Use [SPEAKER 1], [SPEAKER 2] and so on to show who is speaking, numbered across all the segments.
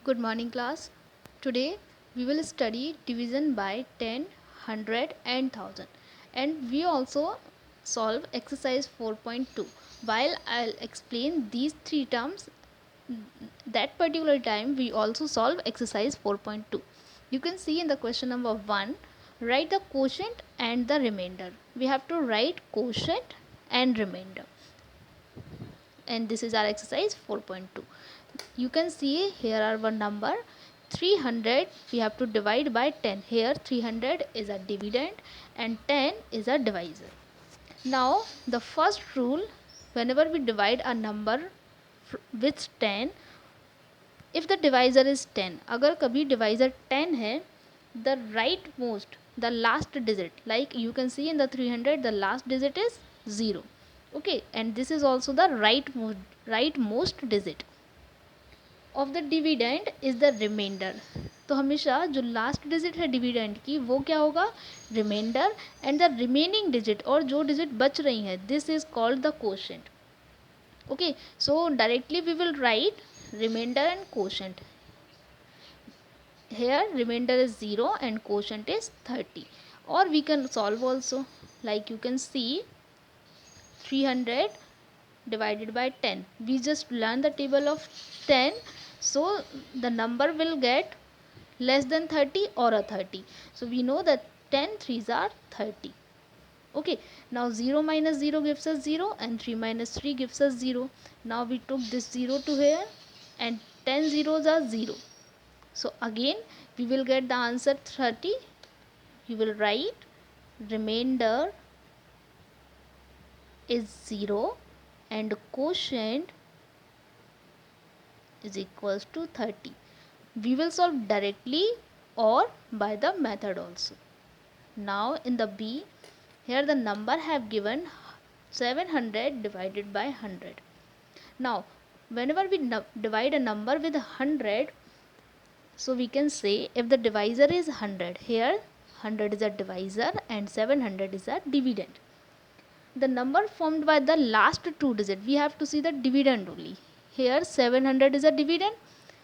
[SPEAKER 1] Good morning, class. Today we will study division by 10, 100 and 1000, and we also solve exercise 4.2. While I'll explain these three terms, that particular time we also solve exercise 4.2. You can see in the question number 1, write the quotient and the remainder. We have to write quotient and remainder, and this is our exercise 4.2. You can see here are one number 300. We have to divide by 10. Here 300 is a dividend and 10 is a divisor. Now the first rule, whenever we divide a number with 10, if the divisor is 10, अगर कभी divisor 10 है, the rightmost, the last digit, like you can see in the 300, the last digit is 0. Okay, and this is also the rightmost digit of the dividend is the remainder. तो हमेशा जो last digit है dividend की वो क्या होगा, reminder, and the remaining digit और जो डिजिट बच रही है this is called the quotient. Okay, so directly we will write remainder and quotient. Here remainder is 0 and quotient is 30, or we can solve also, like you can see 300 divided by 10. We just learn the table of 10, so the number will get less than 30 or a 30. So we know that 10 threes are 30. Okay, now 0 minus 0 gives us 0 and 3 minus 3 gives us 0. Now we took this 0 to here and 10 zeros are 0. So again we will get the answer 30. You will write remainder is 0 and quotient is equals to 30. We will solve directly or by the method also. Now in the B, here the number have given 700 divided by 100. Now whenever we divide a number with 100, so we can say if the divisor is 100, here 100 is a divisor and 700 is a dividend. The number formed by the last two digits, we have to see the dividend only. Here 700 is a dividend,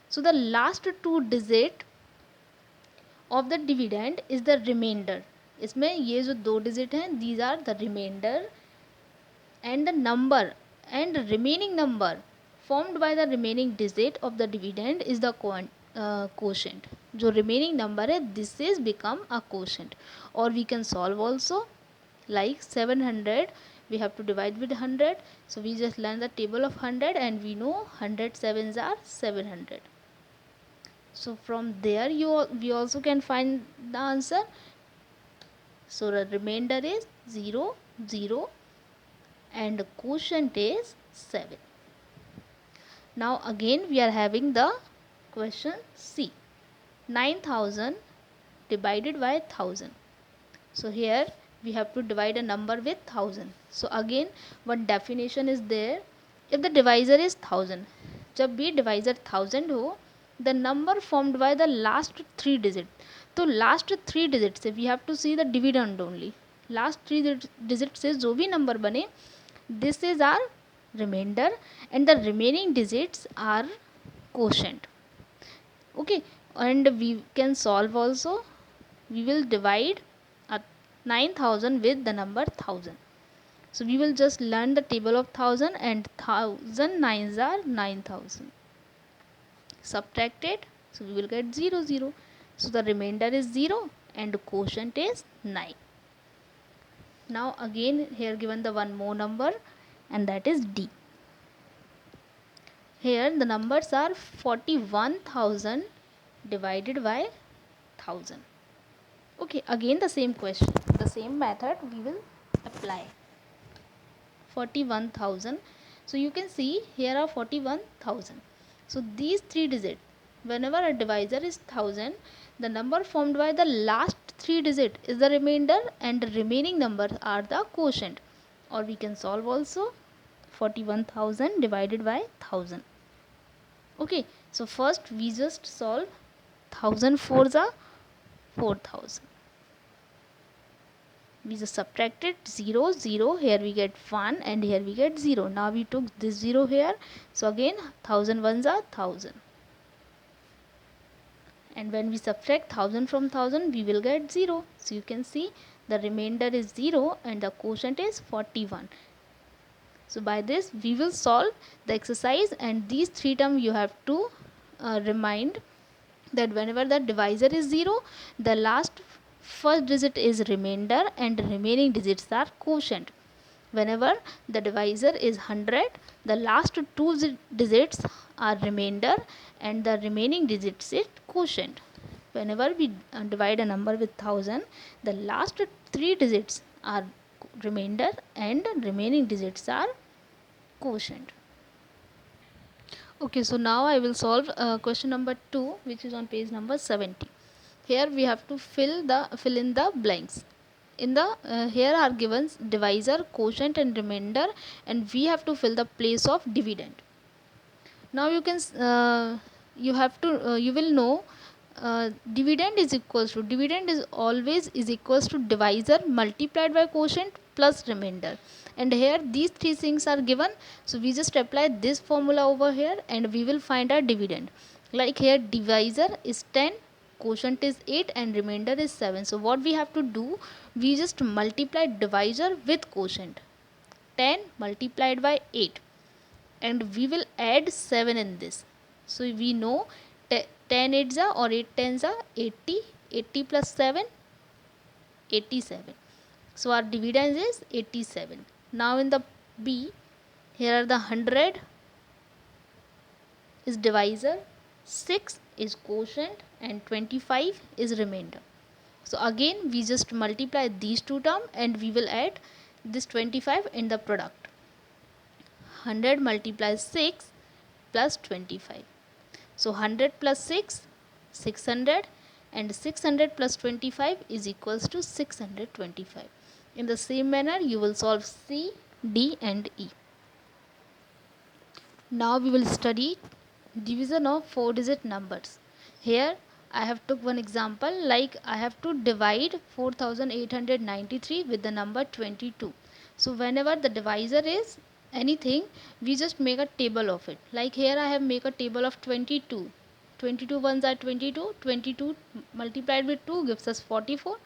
[SPEAKER 1] so the last two digit of the dividend is the remainder. इसमें ये जो दो digit हैं these are the remainder, and the number and remaining number formed by the remaining digit of the dividend is the quotient. जो remaining number है this is become a quotient. Or we can solve also, like 700 we have to divide with 100, so we just learn the table of 100 and we know 100 sevens are 700. So from there we also can find the answer. So the remainder is 0 0 and the quotient is 7. Now again we are having the question C, 9000 divided by 1000. So here we have to divide a number with 1000. So again one definition is there, if the divisor is 1000, जब भी divisor 1000 हो, the number formed by the last three digit, तो last three digit से we have to see the dividend only. Last three digit से जो भी number बने this is our remainder and the remaining digits are quotient. Okay, and we can solve also. We will divide 9000 with the number 1000. So we will just learn the table of 1000 and 1000 nines are 9000. Subtract it, so we will get 0 0. So the remainder is 0 and the quotient is 9. Now again here given the one more number, and that is D. Here the numbers are 41,000 divided by 1000. Okay, again the same question, the same method we will apply. 41,000. So you can see here are 41,000. So these three digits, whenever a divisor is 1000, the number formed by the last three digit is the remainder and the remaining numbers are the quotient. Or we can solve also 41,000 divided by 1000. Okay, so first we just solve 1000 fours are 4000. We just subtracted 0 0, here we get 1 and here we get 0. Now we took this 0 here, so again 1000 ones are 1000. and when we subtract 1000 from 1000 we will get 0. So you can see the remainder is 0 and the quotient is 41. So by this we will solve the exercise, and these three terms you have to remind that whenever the divisor is 0, the last first digit is remainder and remaining digits are quotient. Whenever the divisor is 100, the last two digits are remainder and the remaining digits is quotient. Whenever we divide a number with 1000, the last three digits are remainder and remaining digits are quotient. Okay, so now I will solve question number 2, which is on page number 70. Here we have to fill in the blanks. In the here are given divisor, quotient and remainder, and we have to fill the place of dividend. Now you can you will know dividend is always equals to divisor multiplied by quotient plus remainder, and here these three things are given, so we just apply this formula over here and we will find our dividend. Like here divisor is 10, quotient is 8 and remainder is 7. So what we have to do, we just multiply divisor with quotient. 10 multiplied by 8, and we will add 7 in this. So we know 10 8s are or 8 10s are 80, 80 plus 7 87. So our dividend is 87. Now in the B, here are the 100 is divisor, 6 is quotient and 25 is remainder. So again we just multiply these two terms and we will add this 25 in the product. 100 multiplies 6 plus 25. So 100 plus 6, 600, and 600 plus 25 is equals to 625. In the same manner you will solve C, D and E. Now we will study division of 4-digit numbers. Here I have took one example, like I have to divide 4893 with the number 22. So whenever the divisor is anything, we just make a table of it. Like here I have make a table of 22. 22 ones are 22. 22 multiplied with 2 gives us 44.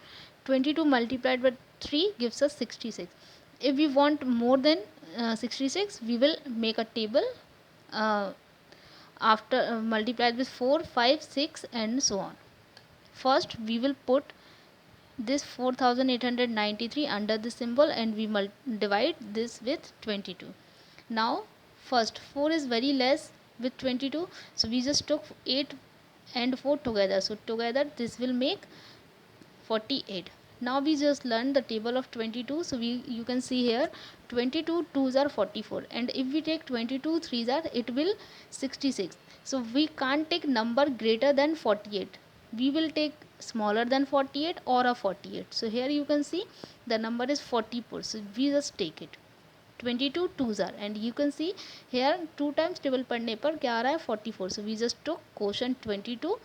[SPEAKER 1] 22 multiplied with 3 gives us 66. If we want more than 66, we will make a table after multiplied with 4, 5, 6 and so on. First we will put this 4893 under the symbol and we divide this with 22. Now first 4 is very less with 22, so we just took 8 and 4 together, so together this will make 48. Now we just learned the table of 22, so you can see here 22 2s are 44, and if we take 22 3s are, it will 66. So we can't take number greater than 48, we will take smaller than 48 or a 48. So here you can see the number is 44, so we just take it. 22 2s are, and you can see here 2 times table padne par kya aa raha hai 44, so we just took quotient 22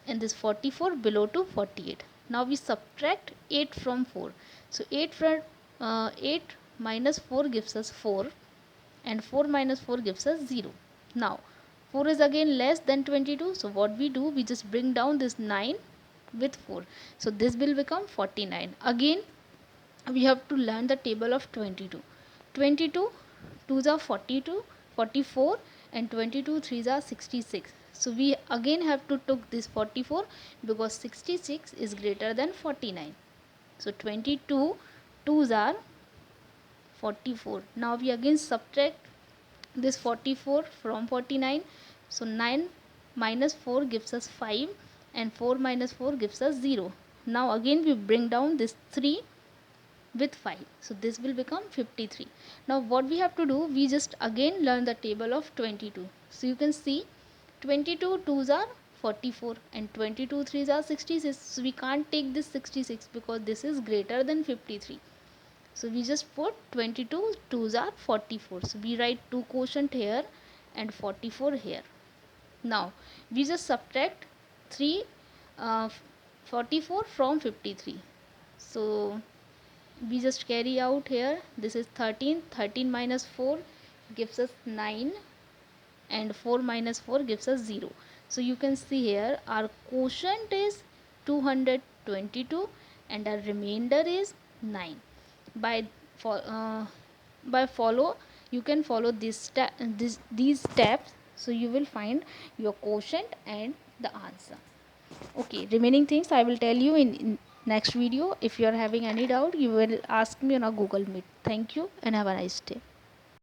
[SPEAKER 1] and this 44 below to 48. Now we subtract 8 from 4. So 8 minus 4 gives us 4 and 4 minus 4 gives us 0. Now 4 is again less than 22. So what we do, we just bring down this 9 with 4. So this will become 49. Again we have to learn the table of 22. 22 2s are 42, 44 and 22 3s are 66. So we again have to took this 44 because 66 is greater than 49. So 22 2s are 44. Now we again subtract this 44 from 49. So 9 minus 4 gives us 5 and 4 minus 4 gives us 0. Now again we bring down this 3 with 5. So this will become 53. Now what we have to do, we just again learn the table of 22. So you can see 22 2s are 44 and 22 3s are 66. So we can't take this 66 because this is greater than 53. So we just put 22 2s are 44. So we write 2 quotient here and 44 here. Now we just subtract 44 from 53. So we just carry out here, this is 13. 13 minus 4 gives us 9 and 4 minus 4 gives us 0. So you can see here our quotient is 222 and our remainder is 9. By for by follow you can follow these steps, so you will find your quotient and the answer. Okay, remaining things I will tell you in next video. If you are having any doubt, you will ask me on a Google Meet. Thank you and have a nice day.